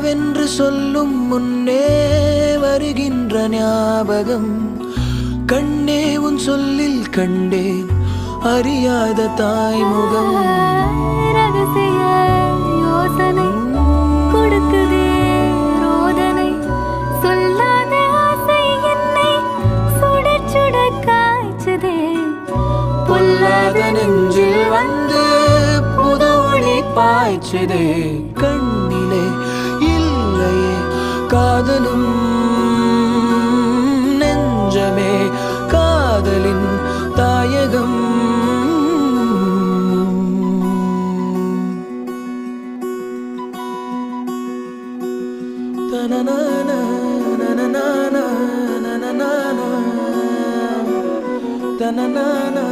நினைவென்று சொல்லும் முன்னே வருகின்ற ஞாபகம். கண்ணே உன் சொல்லில் கண்டேன் அறியாத தாய்முகம். ரகசிய யோசனை கொடுக்குதே ரோதனை. சொல்லாத ஆசை என்னை சுட சுட காய்ச்சதே. பொல்லாத நெஞ்சில் வந்து புது ஒளி பாய்ச்சதே. கண்ணிலே இல்லையே காதலும் நெஞ்சமே காதலின் தாயகம். தனநானா தனநானா